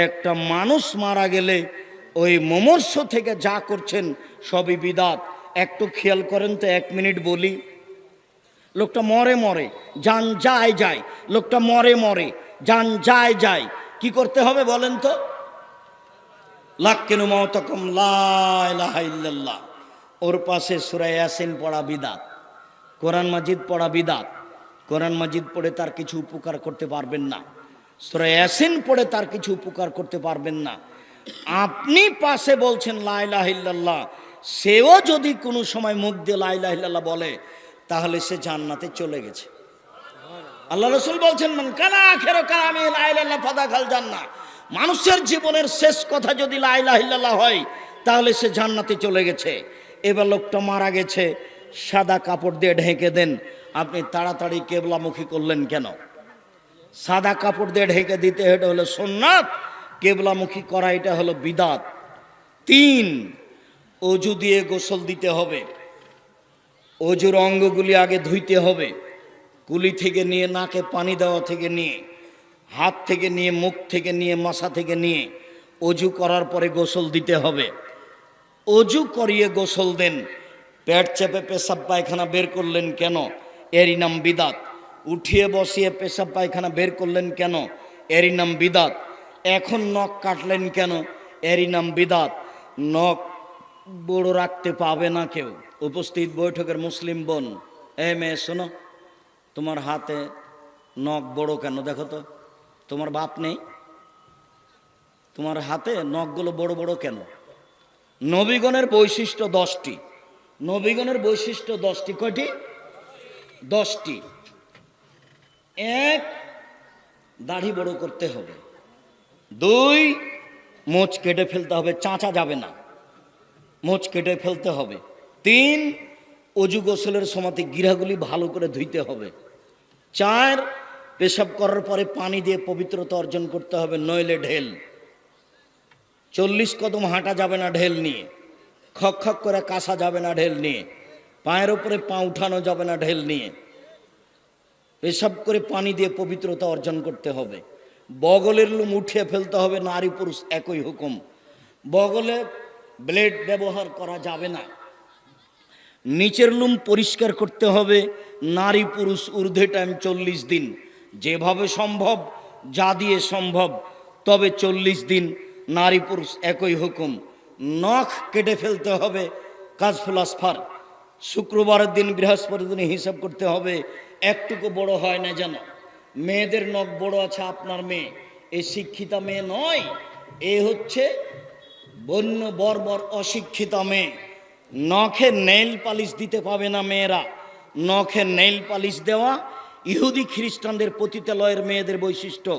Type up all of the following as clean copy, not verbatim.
একটা মানুষ মারা গেলে ওই মমর্ষ থেকে যা করছেন সবই বিদাত। একটু খেয়াল করেন তো, 1 মিনিট বলি। লোকটা মরে মরে জান যায় যায়, লোকটা মরে মরে জান যায় যায়, কি করতে হবে বলেন তো? লাক্কিনু মাউতাকুম লা ইলাহা ইল্লাল্লাহ। ওর পাশে সূরা ইয়াসিন পড়া বিদাত, কোরআন মাজিদ পড়া বিদাত। কোরআন মাজিদ পড়ে তার কিছু উপকার করতে পারবেন না, সূরা ইয়াসিন পড়ে তার কিছু উপকার করতে পারবেন না। আপনি পাশে বলছেন লা ইলাহা ইল্লাল্লাহ, সেও যদি কোনো সময় মুখ দিয়ে লা ইলাহা ইল্লাল্লাহ বলে, তাহলে সে জান্নাতে চলে গেছে। আল্লাহ রাসূল বলছেন, মান কানা আখিরু কালামি লা ইলাহা ইল্লাল্লাহ ফাদাখাল জান্নাহ। মানুষের জীবনের শেষ কথা যদি লা ইলাহা ইল্লাল্লাহ হয়, তাহলে সে জান্নাতে চলে গেছে। এবার লোকটা মারা গেছে, সাদা কাপড় দিয়ে ঢেকে দেন। আপনি তাড়াতাড়ি কেবলামুখী করলেন কেন? সাদা কাপড় দিয়ে ঢেকে দিতে, এটা হলো সুন্নাত। কেবলামুখী করা এটা হলো বিদাত। 3, অজু দিয়ে গোসল দিতে হবে। অজুর অঙ্গগুলি আগে ধুইতে হবে। কুলি থেকে নিয়ে, নাকে পানি দেওয়া থেকে নিয়ে, হাত থেকে নিয়ে, মুখ থেকে নিয়ে, মাথা থেকে নিয়ে অজু করার পরে গোসল দিতে হবে। অজু করিয়ে গোসল দেন। পেট চেপে পেশাব পায়খানা বের করলেন কেন? এরই নাম বিদাত। উঠিয়ে বসিয়ে পেশাব পায়খানা বের করলেন কেন? এরই নাম বিদাত। এখন নখ কাটলেন কেন? এরই নাম বিদাত। নখ বড় রাখতে পাবে না কেউ। উপস্থিত বৈঠকের মুসলিম বোন, এ মেয়ে শোনো, তোমার হাতে নখ বড় কেন দেখো তো। তোমার বাপ নেই, তোমার হাতে নখগুলো বড় বড় কেন? নবীগণের বৈশিষ্ট্য 10টি। নবীগণের বৈশিষ্ট্য 10টি। কয়টি? 10টি। 1, দাড়ি বড় করতে হবে। 2, মোচ কেটে ফেলতে হবে, চাঁচা যাবে না, মোচ কেটে ফেলতে হবে। 3, অজু গোসলের সময়তে গিরাগুলি ভালো করে ধুইতে হবে। 4, পেশাব করার পরে পানি দিয়ে পবিত্রতা অর্জন করতে হবে, নইলে ঢেল। 40 কদম হাঁটা যাবে না ঢেল নিয়ে, খক খক করে কাশা যাবে না ঢেল নিয়ে, পায়ের উপরে পা উঠানো যাবে না ঢেল নিয়ে। পেশাব করে পানি দিয়ে পবিত্রতা অর্জন করতে হবে। বগলের লোম উঠিয়ে ফেলতে হবে, নারী পুরুষ একই হুকুম। বগলে ব্লেড ব্যবহার করা যাবে না। নিচের লোম পরিষ্কার করতে হবে, নারী পুরুষ ঊর্ধ্বে টাইম 40 দিন, যেভাবে সম্ভব, যা দিয়ে সম্ভব, তবে 40 দিন নারী পুরুষ একই হুকুম। নখ কেটে ফেলতে হবে, কাজফুল আসফার। শুক্রবারের দিন, বৃহস্পতির দিনে হিসাব করতে হবে, একটুকু বড় হয় না যেন। মেয়েদের নখ বড় আছে, আপনার মেয়ে এই শিক্ষিতা মেয়ে নয়, এ হচ্ছে বন্য বর্বর অশিক্ষিতা মেয়ে। নখে নেইল পালিশ দিতে পাবে না মেয়েরা। নখে নেইল পালিশ দেওয়া ইহুদি খ্রিস্টানদের পতিতালয়ের মেয়েদের বৈশিষ্ট্য।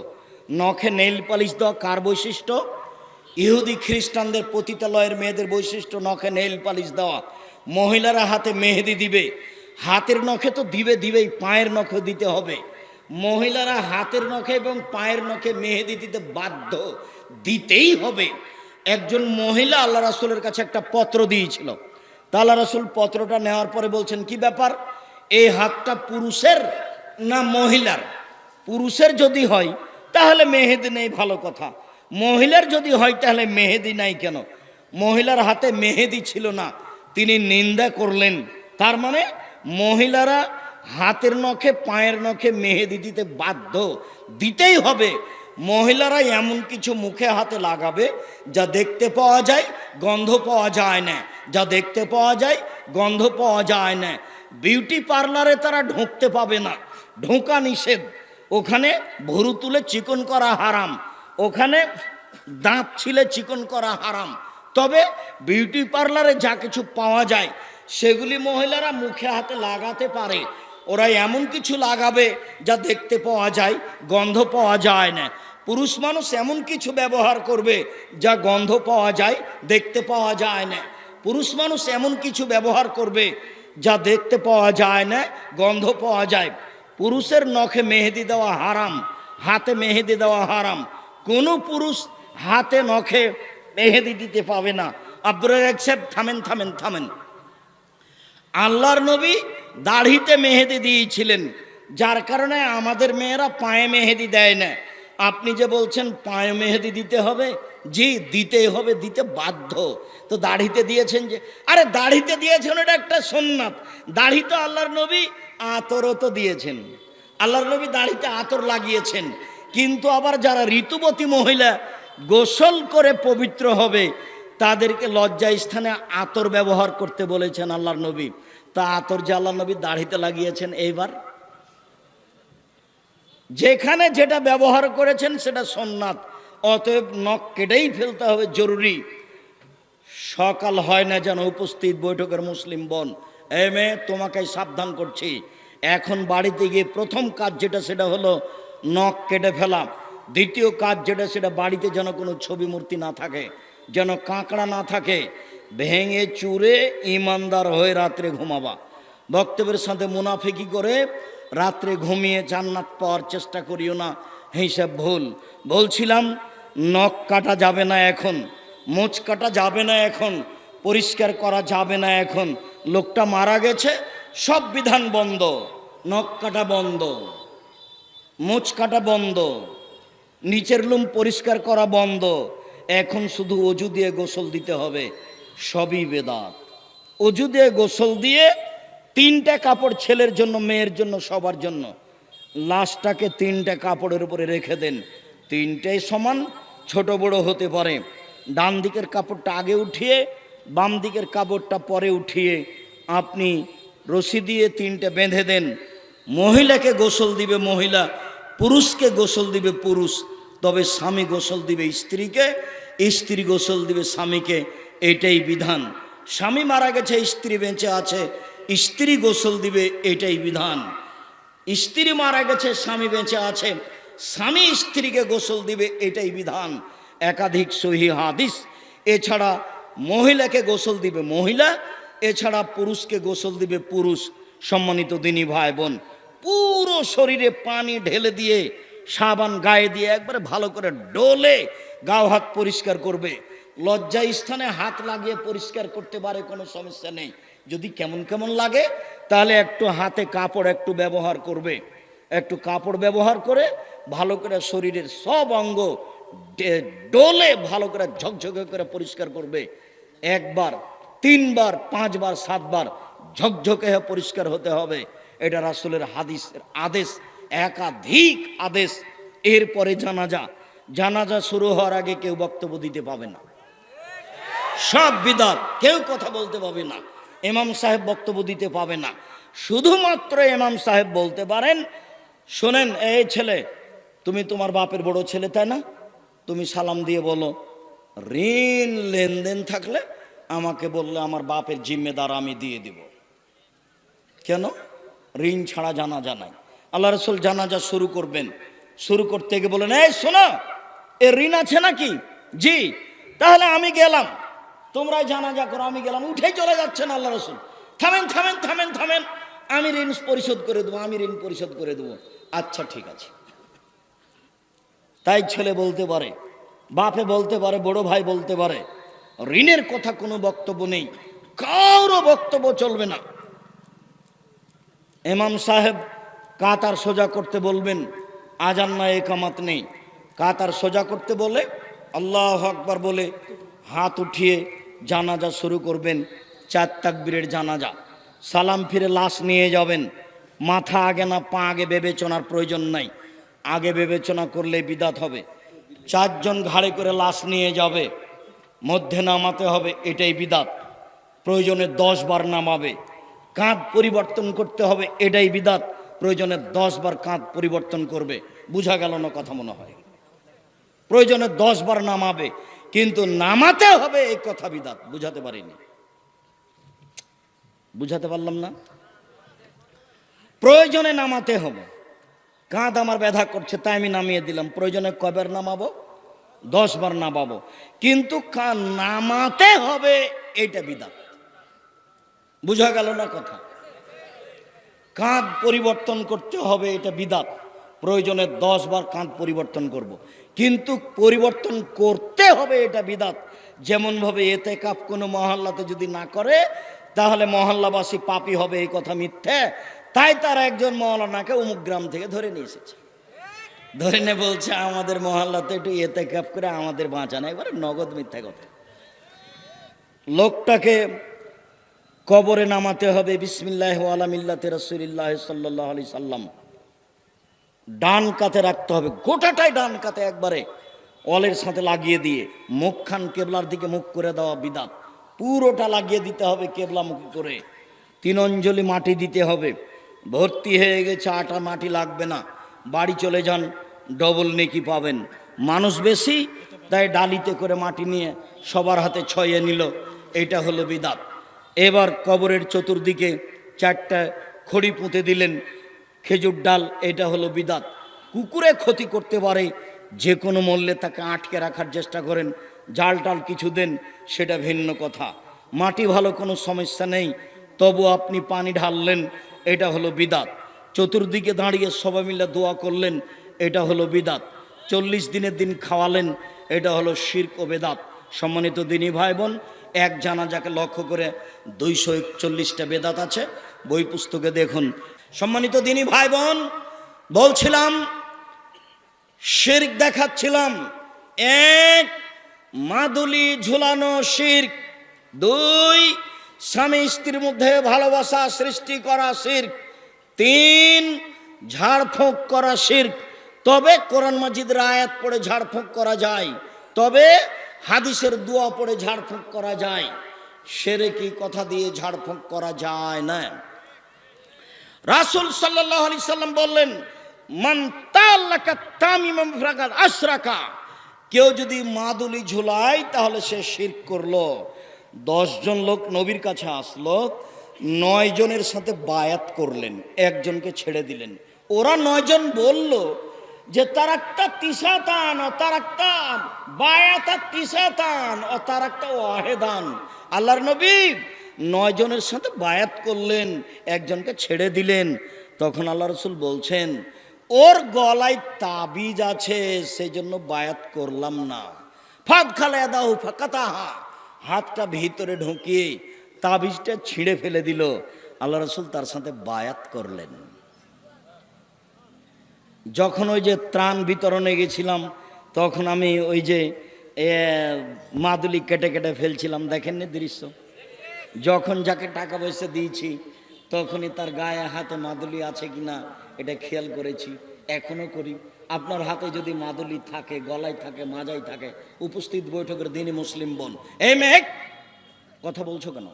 নখে নেইল পালিশ দেওয়া কার বৈশিষ্ট্য? ইহুদি খ্রিস্টানদের পতিতালয়ের মেয়েদের বৈশিষ্ট্য নখে নেইল পালিশ দেওয়া। মহিলারা হাতে মেহেদি দিবে, হাতের নখে তো দিবেই, পায়ের নখে দিতে হবে। মহিলারা হাতের নখে এবং পায়ের নখে মেহেদি দিতে বাধ্য, দিতেই হবে। একজন মহিলা আল্লাহ রাসূলের কাছে একটা পত্র দিয়েছিল। তা আল্লাহ রাসূল পত্রটা নেওয়ার পরে বলছেন, কি ব্যাপার, এই হাতটা পুরুষের না মহিলার? পুরুষের যদি হয় তাহলে মেহেদি নেই, ভালো কথা। মহিলার যদি হয় তাহলে মেহেদি নাই কেন? মহিলার হাতে মেহেদি ছিল না, তিনি নিন্দা করলেন। তার মানে মহিলারা হাতের নখে, পায়ের নখে মেহেদি দিতে বাধ্য, দিতেই হবে। মহিলারা এমন কিছু মুখে হাতে লাগাবে যা দেখতে পাওয়া যায়, গন্ধ পাওয়া যায় না, যা দেখতে পাওয়া যায়, গন্ধ পাওয়া যায় না। বিউটি পার্লারে তারা ঢুকতে পাবে না, ঢোকা নিষেধ। ওখানে ভুরু তুলে চিকন করা হারাম, ওখানে দাঁত ছিলে চিকন করা হারাম। তবে বিউটি পার্লারে যা কিছু পাওয়া যায় সেগুলি মহিলারা মুখে হাতে লাগাতে পারে। ওরা এমন কিছু লাগাবে যা দেখতে পাওয়া যায়, গন্ধ পাওয়া যায় না। পুরুষ মানুষ এমন কিছু ব্যবহার করবে যা গন্ধ পাওয়া যায়, দেখতে পাওয়া যায় না। পুরুষ মানুষ এমন কিছু ব্যবহার করবে যা দেখতে পাওয়া যায় না, গন্ধ পাওয়া যায়। পুরুষের নখে মেহেদি দেওয়া হারাম, হাতে মেহেদি দেওয়া হারাম। কোনো পুরুষ হাতে নখে মেহেদি দিতে পাবে না। আব্দুর রাজ্জাক সাহেব, থামেন। আল্লাহর নবী দাড়িতে মেহেদি দিয়েছিলেন, যার কারণে আমাদের মেয়েরা পায়ে মেহেদি দেয় না। আপনি যে বলছেন পায়ে মেহেদি দিতে হবে, জি দিতেই হবে, দিতে বাধ্য। তো দাড়িতে দিয়েছেন যে, আরে দাড়িতে দিয়েছেন ওটা একটা সুন্নাত। দাড়ি তো আল্লাহর নবী আতরও তো দিয়েছেন, আল্লাহর নবী দাড়িতে আতর লাগিয়েছেন। কিন্তু আবার যারা ঋতুবতী মহিলা গোসল করে পবিত্র হবে তাদেরকে লজ্জা স্থানে আতর ব্যবহার করতে বলেছেন আল্লাহর নবী। তা আতর যে আল্লাহর নবী দাড়িতে লাগিয়েছেন, এইবার যেখানে যেটা ব্যবহার করেছেন সেটা সুন্নাত, অতএব নখ কেটেই ফেলতে হবে, জরুরি। সকাল হয় না যেন উপস্থিত বৈঠকের মুসলিম বোন, এ মেয়ে তোমাকে সাবধান করছি, এখন বাড়িতে গিয়ে প্রথম কাজ যেটা সেটা হলো নখ কেটে ফেলা। দ্বিতীয় কাজ যেটা সেটা বাড়িতে যেন কোনো ছবি মূর্তি না থাকে, যেন কাঁকড়া না থাকে। ভেঙে চুরে ইমানদার হয়ে রাত্রে ঘুমাবা। বক্তব্যের সাথে মুনাফিকি করে রাত্রে ঘুমিয়ে জান্নাত পাওয়ার চেষ্টা করিও না, হিসাব ভুল। বলছিলাম নখ কাটা যাবে না এখন, মোচ কাটা যাবে না এখন, পরিষ্কার করা যাবে না এখন। লোকটা মারা গেছে, সব বিধান বন্ধ, নখ কাটা বন্ধ, মোচ কাটা বন্ধ, নিচের লুম পরিষ্কার করা বন্ধ। এখন শুধু অজু দিয়ে গোসল দিতে হবে, সবই বেদাত। অজু দিয়ে গোসল দিয়ে তিনটা কাপড়, ছেলের জন্য, মেয়ের জন্য, সবার জন্য, লাশটাকে তিনটা কাপড়ের উপরে রেখে দেন। তিনটাই সমান, ছোট বড় হতে পারে। ডান দিকের কাপড়টা আগে উঠিয়ে, বাম দিকের কাপড়টা পরে উঠিয়ে আপনি রশি দিয়ে তিনটে বেঁধে দেন। মহিলাকে গোসল দিবে মহিলা, পুরুষকে গোসল দিবে পুরুষ। তবে স্বামী গোসল দিবে স্ত্রীকে, স্ত্রী গোসল দিবে স্বামীকে, এটাই বিধান। স্বামী মারা গেছে, স্ত্রী বেঁচে আছে, স্ত্রী গোসল দিবে, এটাই বিধান। স্ত্রী মারা গেছে, স্বামী বেঁচে আছে, স্বামী স্ত্রীকে গোসল দিবে, এটাই বিধান। একাধিক সহিহ হাদিস। এছাড়া মহিলাকে গোসল দিবে মহিলা, এছাড়া পুরুষকে গোসল দিবে পুরুষ। সম্মানিত দিনী ভাই বোন, পুরো শরীরে পানি ঢেলে দিয়ে, সাবান গায়ে দিয়ে একবারে ভালো করে ডোলে গাও হাত পরিষ্কার করবে। লজ্জা স্থানে হাত লাগিয়ে পরিষ্কার করতে পারে, কোনো সমস্যা নেই। যদি কেমন কেমন লাগে তাহলে একটু হাতে কাপড় একটু ব্যবহার করবে, একটু কাপড় ব্যবহার করে ভালো করে শরীরের সব অঙ্গ ডোলে ভালো করে ঝকঝকে করে পরিষ্কার করবে। একবার, তিনবার, পাঁচবার, সাতবার ঝকঝকে হয়ে পরিষ্কার হতে হবে। এটা রাসূলের হাদিসের আদেশ, একাধিক আদেশ। এরপরে জানাজা, জানাজা শুরু হওয়ার আগে কেউ বক্তব্য দিতে পাবে না, সব বিদাত, কেউ কথা বলতে পাবে না, ইমাম সাহেব বক্তব্য দিতে পাবে না। শুধুমাত্র ইমাম সাহেব বলতে পারেন, শোনেন এই ছেলে, তুমি তোমার বাপের বড় ছেলে তাই না, তুমি সালাম দিয়ে বলো, ঋণ লেনদেন থাকলে আমাকে বললে আমার বাপের জিম্মেদার আমি দিয়ে দিব। কেন? ঋণ ছাড়া জানাজা নাই। আল্লাহ রাসূল জানাজা শুরু করবেন, শুরু করতে গিয়ে বলেন, এই শোনো, এ ঋণ আছে নাকি? জি। তাহলে আমি গেলাম, তোমরাই জানাজা করো, আমি গেলাম। উঠেই চলে যাচ্ছেন আল্লাহ রাসূল। থামেন থামেন থামেন থামেন, আমি ঋণ পরিশোধ করে দেবো, আমি ঋণ পরিশোধ করে দেবো। আচ্ছা ঠিক আছে। তাই ছেলে বলতে পারে, বাপে বলতে পারে, বড় ভাই বলতে পারে, ঋণের কথা কোনো বক্তব্য নেই, কারো বক্তব্য চলবে না। ইমাম সাহেব কাতার সোজা করতে বলবেন, আজান না একামত নেই, কাতার সোজা করতে বলে আল্লাহু আকবার বলে হাত উঠিয়ে জানাজা শুরু করবেন। 4 তাকবীরের জানাজা। সালাম ফিরে লাশ নিয়ে যাবেন। মাথা আগে না পা আগে বিবেচনার প্রয়োজন নাই, আগে বিবেচনা করলে বিদাত হবে। 4 জন ঘাড়ে করে লাশ নিয়ে যাবে, মধ্যে নামাতে হবে, এটাই বিদাত। প্রয়োজনে 10 বার নামাবে। কাঁধ পরিবর্তন করতে হবে, এটাই বিদাত। প্রয়োজনে 10 বার কাঁধ পরিবর্তন করবে। বুঝা গেল না কথা মনে হয়? প্রয়োজনে 10 বার নামাবে, কিন্তু নামাতে হবে এই কথা বিদাত। বুঝাতে পারিনি, বুঝাতে পারলাম না? প্রয়োজনে নামাতে হবে। কাঁধ আমার ব্যথা করছে তাই আমি নামিয়ে দিলাম, প্রয়োজনে কয়বার নামাবো? 10 বার নামাবো, কিন্তু নামাতে হবে, এইটা বিদাত। বুঝা গেল না কথা? কাঁধ পরিবর্তন করতে হবে, এটা বিদাত। প্রয়োজনে 10 বার কাঁধ পরিবর্তন করব, কিন্তু পরিবর্তন করতে হবে, এটা বিদাত। যেমনভাবে এতেকাফ কোনো মহল্লাতে যদি না করে তাহলে মহল্লাবাসী পাপী হবে, এই কথা মিথ্যে। তাই তারা একজন মওলানাকে অমুক গ্রাম থেকে ধরে নিয়ে এসেছে। ধরে নে বলছে আমাদের মহল্লাতে একটু ইতিকাফ করে আমাদের বাঁচানো, একবারে নগদ মিথ্যা কথা। লোকটাকে কবরে নামাতে হবে বিসমিল্লাহ ওয়ালা মিল্লাতে রাসূলিল্লাহ সাল্লাল্লাহু আলাইহি সাল্লাম, ডান কাতে রাখতে হবে, গোটাটাই ডান কাতে একবারে অলের সাথে লাগিয়ে দিয়ে মুখখান কেবলার দিকে মুখ করে দেওয়া বিদাত, পুরোটা লাগিয়ে দিতে হবে কেবলামুখী করে। 3 অঞ্জলি মাটি দিতে হবে। ভর্তি হয়ে গেছে, আটা মাটি লাগবে না, বাড়ি চলে যান, ডবল নেকি পাবেন। মানুষ বেশি তাই ডালিতে করে মাটি নিয়ে সবার হাতে ছয়ে নিল, এটা হলো বিদাত। এবার কবরের চতুর্দিকে 4টা খড়ি পুঁতে দিলেন, খেজুর ডাল, এটা হলো বিদাত। কুকুরে ক্ষতি করতে পারে, যে কোনো মূল্যে তাকে আটকে রাখার চেষ্টা করেন, জাল টাল কিছু দেন, সেটা ভিন্ন কথা। মাটি ভালো, কোনো সমস্যা নেই, তবু আপনি পানি ঢাললেন, এটা হলো বিদাত। চতুর্দিকে দাঁড়িয়ে সবাই মিলে দোয়া করলেন, এটা হলো বিদাত। 40 দিনের দিন খাওয়ালেন, এটা হলো শিরক ও বেদাত। সম্মানিত দিনী ভাই বোন, এক জানাজাকে লক্ষ্য করে 241টা বেদাত আছে, বই পুস্তকে দেখুন। সম্মানিত দিনী ভাই বোন, বলছিলাম শিরক দেখাচ্ছিলাম। 1, মাদুলি ঝুলানো শিরক। 2, স্বামী স্ত্রীর মধ্যে ভালোবাসা সৃষ্টি করা শিরক। 3, ঝাড়ফুঁক করা শিরক। তবে কোরআন মাজিদের আয়াত পড়ে ঝাড়ফুঁক করা যায়, তবে হাদিসের দোয়া পড়ে ঝাড়ফুঁক করা যায়, শিরকি কথা দিয়ে ঝাড়ফুঁক করা যায় না। রাসূল সাল্লাল্লাহু আলাইহি সাল্লাম বললেন, মান তাআল্লাকা তামিমান ফাকাদ আশরাকা, কেউ যদি মাদুলি ঝুলায় তাহলে সে শিরক করলো। 10 জন লোক নবীর কাছে আসলো, 9 জনের সাথে বায়াত করলেন, একজনকে ছেড়ে দিলেন। ওরা 9 জন বলল যে তারাক্তা তিসাতান ও তারাক্তা বায়াতা তিসাতান ও তারাক্তা ওয়াহিদান। আল্লাহর নবী 9 জনের সাথে বায়াত করলেন, একজনকে ছেড়ে দিলেন। তখন আল্লাহ রাসূল বলছেন, ওর গলায় তাবিজ আছে, সেই জন্য বায়াত করলাম না। ফাদ খালা দাও ফাকাতাহা, হাতটা ভিতরে ঢুকিয়ে তাবিজটা ছিঁড়ে ফেলে দিল। আল্লাহ রাসূল তার সাথে বায়াত করলেন। যখন ওই যে ত্রাণ বিতরণে গেছিলাম, তখন আমি ওই যে মাদুলি কেটে কেটে ফেলছিলাম, দেখেননি দৃশ্য? যখন যাকে টাকা পয়সা দিয়েছি তখনই তার গায়ে হাতে মাদুলি আছে কিনা এটা খেয়াল করেছি, এখনো করি। আপনার হাতে যদি মাদুলি থাকে, গলায় থাকে, মাজায় থাকে, উপস্থিত বৈঠকের দিনই মুসলিম বোন, এই মেঘ কথা বলছো কেন?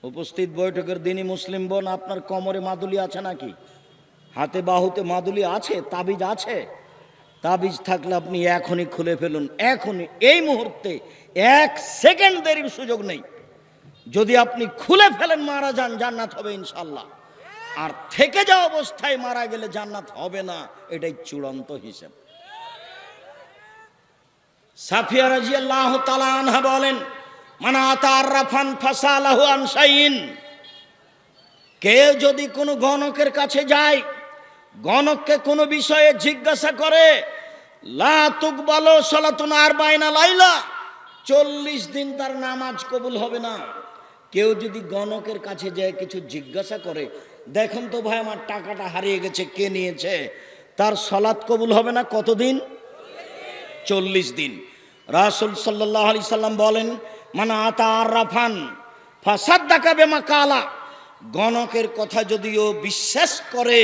উপস্থিত বৈঠকের দিনই মুসলিম বোন, আপনার কোমরে মাদুলি আছে নাকি? হাতে বাহুতে মাদুলি আছে? তাবিজ আছে? তাবিজ থাকলে আপনি এখনই খুলে ফেলুন, এখনই, এই মুহূর্তে, 1 সেকেন্ড দেরির সুযোগ নেই। যদি আপনি খুলে ফেলেন, মারা যান, জান্নাত হবে ইনশাল্লাহ। আর থেকে যাওয়া অবস্থায় মারা গেলে জান্নাত হবে না, এটাই চূড়ান্ত হিসাব। সাফিয়া রাদিয়াল্লাহু তাআলা আনহা বলেন, মান আতারাফান ফাসালাহু আন শাইইন, কেউ যদি কোনো গণকের কাছে যায়, গণককে কোনো বিষয়ে জিজ্ঞাসা করে, লা তুকবালু সালাতুন আরবাইনা লাইলা, 40 দিন তার নামাজ কবুল হবে না। কেউ যদি গণকের কাছে যায় কিছু জিজ্ঞাসা করে, দেখুন তো ভাই আমার টাকাটা হারিয়ে গেছে, কে নিয়েছে, তার সালাত কবুল হবে না কতদিন? 40 দিন। রাসূল সাল্লাল্লাহু আলাইহি সাল্লাম বলেন, মান আতারাফান ফাসাদ্দাকা বিমা কালা, গণকের কথা যদিও বিশ্বাস করে,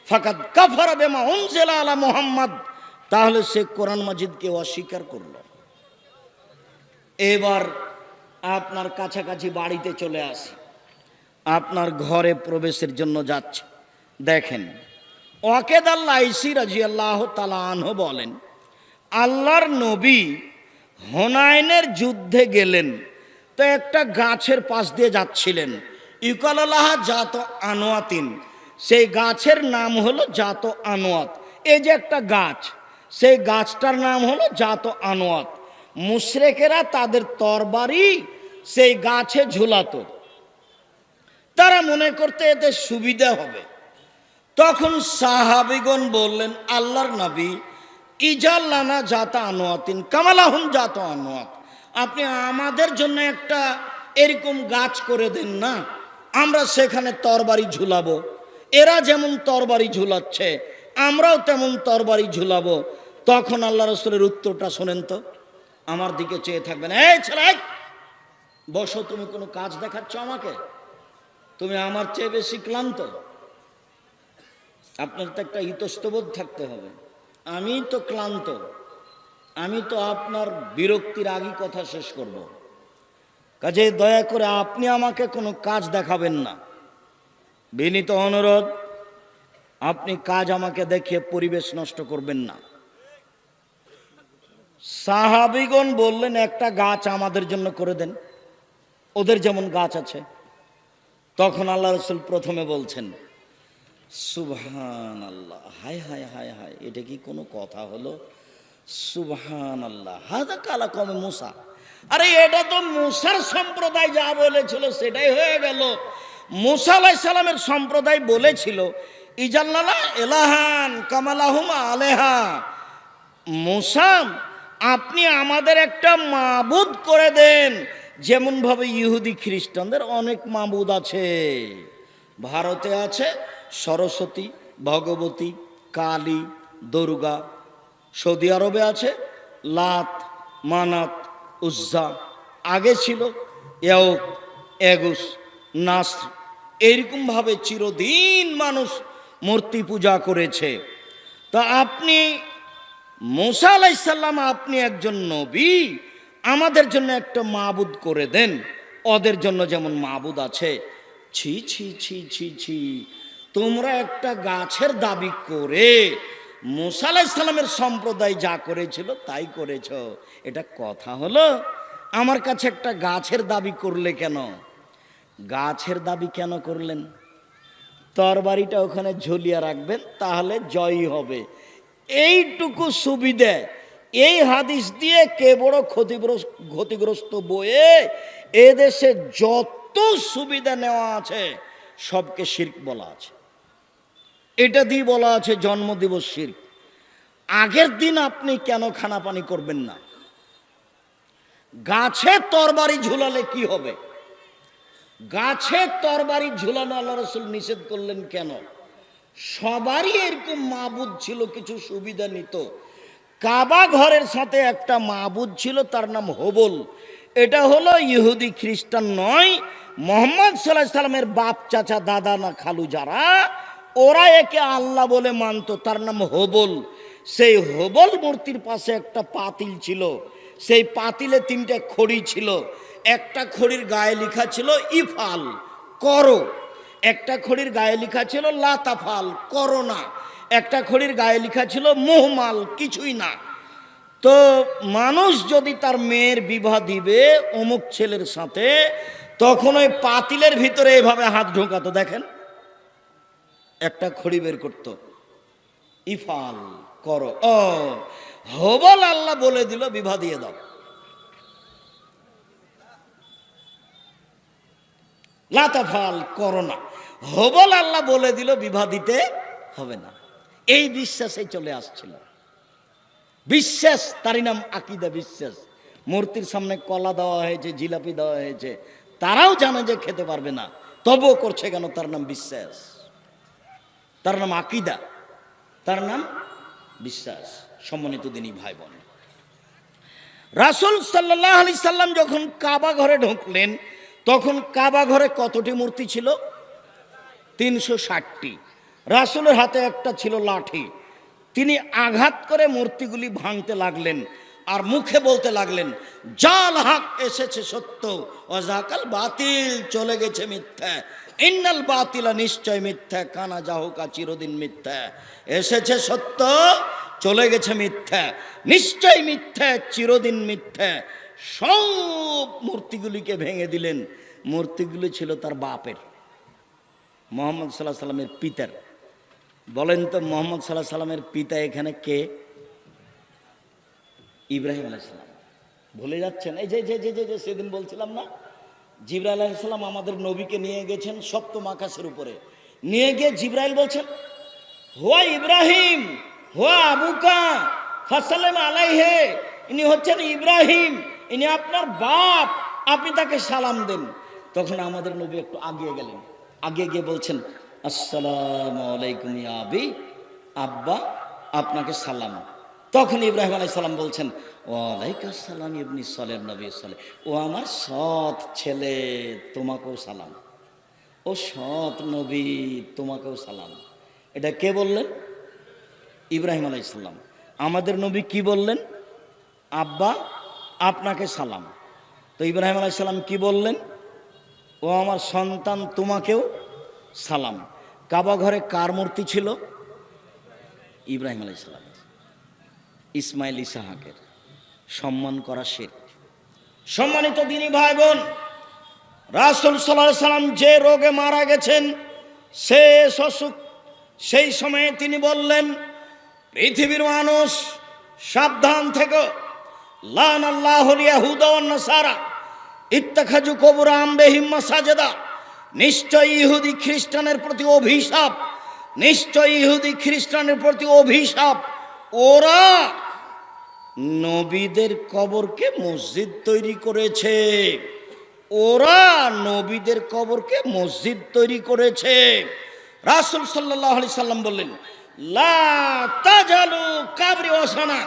ফাকাদ কাফারা বিমা উনজিলা আলা মুহাম্মদ, তাহলে সে কোরআন মাজিদকে অস্বীকার করলো। এবার আপনার কাছাকাছি বাড়িতে চলে আসে, আপনার ঘরে প্রবেশের জন্য যাচ্ছে, দেখেন ওয়াকেদ আল-লাইসি রাদিয়াল্লাহু তাআলা আনহু বলেন, আল্লাহর নবী হুনাইনের যুদ্ধে গেলেন, তো একটা গাছের পাশ দিয়ে যাচ্ছিলেন, ইউকালালাহা জাত আনোয়াতিন, সেই গাছের নাম হলো জাত আনোয়াত। এই যে একটা গাছ, সেই গাছটার নাম হলো জাত আনোয়াত। মুশরিকেরা তাদের তরবারি সেই গাছে ঝুলাতো, তারা মনে করতে এতে সুবিধা হবে। তখন সাহাবীগণ বললেন, আল্লাহর নবী, ইজাল্লানা জাতা আনোয়াতিন কামালাহুম জাত আনোয়াত, আপনি আমাদের জন্য একটা এরকম গাছ করে দেন না, আমরা সেখানে তরবারি ঝুলাবো, এরা যেমন তরবারি ঝুলাচ্ছে আমরাও তেমন তরবারি ঝুলাবো। তখন আল্লাহ রসুলের উত্তরটা শোনেন তো, আমার দিকে চেয়ে থাকবেন, এই ছেলে বসো, তুমি কোনো কাজ দেখাচ্ছ আমাকে? তুমি আমার চেয়ে বেশি ক্লান্ত। আপনার তো একটা ইতস্তবোধ থাকতে হবে, আমি তো ক্লান্ত, আমি তো আপনার বিরক্তির আগেই কথা শেষ করব। কাজে দয়া করে আপনি আমাকে কোনো কাজ দেখাবেন না। বিনীত অনুরোধ, আপনি কাজ আমাকে দেখিয়ে পরিবেশ নষ্ট করবেন না। সাহাবীগণ বললেন, একটা গাছ আমাদের জন্য করে দেন, ওদের যেমন গাছ আছে। তখন আল্লাহ রসুল প্রথমে বলছেন, সুবহান আল্লাহ, হায় হায় হায় হায়, এটা কি কোনো কথা হলো? সুবহান আল্লাহ, হাদা কালা কমে মুসা। আরে এটা তো মুসার সম্প্রদায় যা বলেছিল সেটাই হয়ে গেল। মুসা আলাইহিস সালামের সম্প্রদায় বলেছিল, ইজাল্লানা এলাহান কামালাহুমা আলেহা, মুসা আপনি আমাদের একটা মাবুদ করে দেন, যেমন ভাবে ইহুদি খ্রিস্টানদের অনেক মাবুদ আছে। ভারতে আছে সরস্বতী, ভগবতী, কালী, দুর্গা। সৌদি আরবে আছে লাত, মানাত, উজ্জা। আগে ছিল ইয়াউক, এগুস, নাসর। এইরকমভাবে চিরদিন মানুষ মূর্তি পূজা করেছে। তা আপনি মুসা আলাইহিস সালাম, আপনি একজন নবী, আমাদের জন্য একটা মাবুদ করে দেন, ওদের জন্য যেমন মাবুদ আছে। ছি ছি ছি ছি ছি, তোমরা একটা গাছের দাবি করে মুসা আলাইহিস সালামের সম্প্রদায় যা করেছিল তাই করেছ, এটা কথা হলো? আমার কাছে একটা গাছের দাবি করলে কেন? গাছের দাবি কেন করলেন? তরবারিটা ওখানে ঝুলিয়ে রাখবেন, তাহলে জয়ী হবে, এইটুকু সুবিধে। এই হাদিস দিয়ে কে বড় ক্ষতিগ্রস্ত বয়ে এদেশে যত সুবিধা নেওয়া আছে সবকে শিরক বলা আছে। এটা দিয়ে বলা আছে জন্মদিবস শিরক। আগের দিন আপনি কেন খানা পানি করবেন না? গাছে তরবারি ঝুলালে কি হবে? গাছে তরবারি ঝুলানো আল্লাহ রাসূল নিষেধ করলেন কেন? সবারই এরকম মাবুদ ছিল, কিছু সুবিধা নিত। কাবা ঘরের সাথে একটা মাবুদ ছিল, তার নাম হবল। এটা হলো ইহুদি খ্রিস্টান নয়, মুহাম্মদ সাল্লাল্লাহু আলাইহি সাল্লামের বাপ, চাচা, দাদা না খালু যারা, ওরা একে আল্লাহ বলে মানত, তার নাম হবল। সেই হবল মূর্তির পাশে একটা পাতিল ছিল, সেই পাতিলে 3টে খড়ি ছিল। একটা খড়ির গায়ে লেখা ছিল ইফাল, করো। একটা খড়ির গায়ে লেখা ছিল লাতাফাল, করো না। একটা খড়ির গায়ে লেখা ছিল মুহমাল, কিছুই না। তো মানুষ যদি তার মেয়ের বিবাহ দিবে অমুক ছেলের সাথে, তখন ওই পাতিলের ভিতরে এভাবে হাত ঢোকাতো, দেখেন, একটা খড়ি বের করতো, ইফাল, করো। ও হবল আল্লাহ বলে দিল বিবাহ দিয়ে দাও। লাতাফাল, করো না। হবল আল্লাহ বলে দিল বিবাহ দিতে হবে না। এই বিশ্বাসে চলে আসছিল। বিশ্বাস, তারই নাম আকীদা, বিশ্বাস। মূর্তির সামনে কলা দেওয়া হয়েছে, জিলাপি দেওয়া হয়েছে, তারাও জানে যে খেতে পারবে না, তবুও করছে কেন? তার নাম বিশ্বাস, তার নাম আকীদা, তার নাম বিশ্বাস। সম্মানিত দিনী ভাই বোন, রাসূল সাল্লাল্লাহু আলাইহি সাল্লাম যখন কাবা ঘরে ঢুকলেন, তখন কাবা ঘরে কতটি মূর্তি ছিল? 360টি। রাসূলের হাতে একটা ছিল লাঠি। তিনি আঘাত করে মূর্তিগুলি ভাঙতে লাগলেন আর মুখে বলতে লাগলেন, জাল হক এসেছে সত্য, ওয়াজাকাল বাতিল চলে গেছে মিথ্যা। ইন্নাল বাতিলা, নিশ্চয় মিথ্যা, কানা জাহুকা, চিরদিন মিথ্যা। এসেছে সত্য, চলে গেছে মিথ্যা, নিশ্চয় মিথ্যা, চিরদিন মিথ্যা। সব মূর্তিগুলিকে ভেঙে দিলেন। মূর্তিগুলি ছিল তার বাপের, মুহাম্মদ সাল্লাল্লাহু আলাইহি সাল্লামের পিতার। বলেন তো, মুহাম্মদ সাল্লাল্লাহু আলাইহি সাল্লামের পিতা এখানে কে? ইব্রাহিম আলাইহিস সালাম। ভুলে যাচ্ছেন? এই যে যে যে যে সেদিন বলছিলাম না, জিবরাইল আলাইহিস সালাম আমাদের নবীকে নিয়ে গেছেন সপ্তম আকাশের উপরে। নিয়ে গিয়ে জিবরাইল বলছেন, হুয়া ইব্রাহিম, হুয়া আবুকা ফাসাল্লাম আলাইহি, ইনি হচ্ছেন ইব্রাহিম, ইনি আপনার বাপ, আপনি তাকে সালাম দেন। তখন আমাদের নবী একটু আগিয়ে গেলেন, আগিয়ে গিয়ে বলছেন, আসসালামু আলাইকুম ইয়া আবি, আব্বা আপনাকে সালাম। তখন ইব্রাহিম আলাইহিস সালাম বলছেন, ওয়ালাইকুম সালাম ইবনি সালেহ নবী সালেহ, ও আমার সৎ ছেলে, তোমাকেও সালাম। ও সৎ নবী, তোমাকেও সালাম। এটা কে বললেন? ইব্রাহিম আলাইহিস সালাম। আমাদের নবী কি বললেন? আব্বা আপনাকে সালাম। তো ইব্রাহিম আলাইহিস সালাম কি বললেন? ও আমার সন্তান, তোমাকেও সালাম। কাবা ঘরে কার মূর্তি ছিল? ইব্রাহিম আলাইহিস সালাম। ইসমাইল ইসাহাকের সম্মান করা শিরক। সম্মানিত দিনী ভাই বোন, রাসূল সাল্লাল্লাহু আলাইহি সাল্লাম যে রোগে মারা গেছেন, শেষ অসুখ, সেই সময়ে তিনি বললেন, পৃথিবীর মানুষ সাবধান থেকো, লানাল্লাহুল ইয়াহুদা ওয়ান নাসারা ইত্তাখাযু কুবুর আনবিহিম মাসাজিদা। নিশ্চয় ইহুদি খ্রিস্টানের প্রতি অভিশাপ, নিশ্চয় ইহুদি খ্রিস্টানের প্রতি অভিশাপ। ওরা নবীদের কবরকে মসজিদ তৈরি করেছে, ওরা নবীদের কবরকে মসজিদ তৈরি করেছে। রাসূল সাল্লাল্লাহু আলাইহি সাল্লাম বললেন, লা তাজালু কাবরি ওয়াসানা,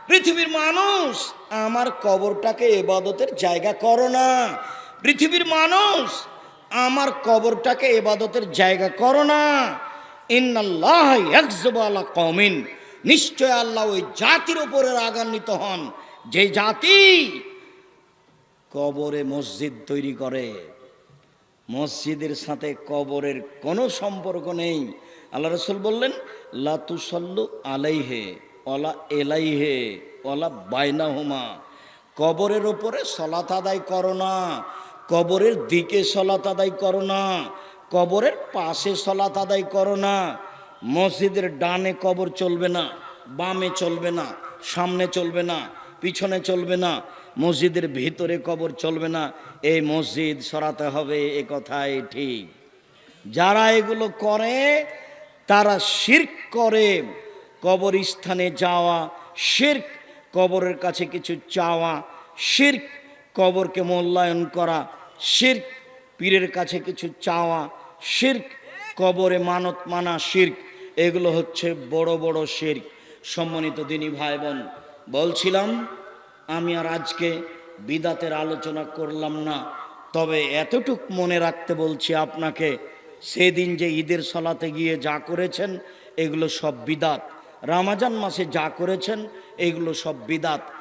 পৃথিবীর মানুষ আমার কবরটাকে ইবাদতের জায়গা করো না। পৃথিবীর মানুষ আমার কবরটাকে ইবাদতের জায়গা করো না। ইন্নাল্লাহ ইয়াগযিবু আলা কওমিন, নিশ্চয় আল্লাহ ওই জাতির উপরে রাগান্বিত হন যে জাতি কবরে মসজিদ তৈরি করে। মসজিদের সাথে কবরের কোনো সম্পর্ক নেই। আল্লাহ রাসূল বললেন, লা তুসাল্লু আলাইহে ওয়ালা এলাইহে ওয়ালা বাইনাহুমা, কবরের উপরে সালাত আদায় করো না, কবরের দিকে সালাত আদায় করো না, কবরের পাশে সালাত আদায় করো না। মসজিদের ডানে কবর চলবে না, বামে চলবে না, সামনে চলবে না, পিছনে চলবে না, মসজিদের ভিতরে কবর চলবে না। এই মসজিদ সরাতে হবে, এ কথাই ঠিক। যারা এগুলো করে তারা শিরক করে। কবরস্থানে যাওয়া শিরক, কবরের কাছে কিছু চাওয়া শিরক, কবরকে মূল্যায়ন করা শিরক, পীরের কাছে কিছু চাওয়া শিরক, কবরে মানত মানা শিরক। এগুলো হচ্ছে বড় বড় শিরক। সম্মানিত দিনী ভাই বোন, বলছিলাম আমি আর আজকে বিদাতের আলোচনা করলাম না, তবে এতটুক মনে রাখতে বলছি আপনাকে, সেদিন যে ঈদের সালাতে গিয়ে যা করেছেন এগুলো সব বিদাত। রমজান মাসে যা করেছেন এগুলো সব বিদাত।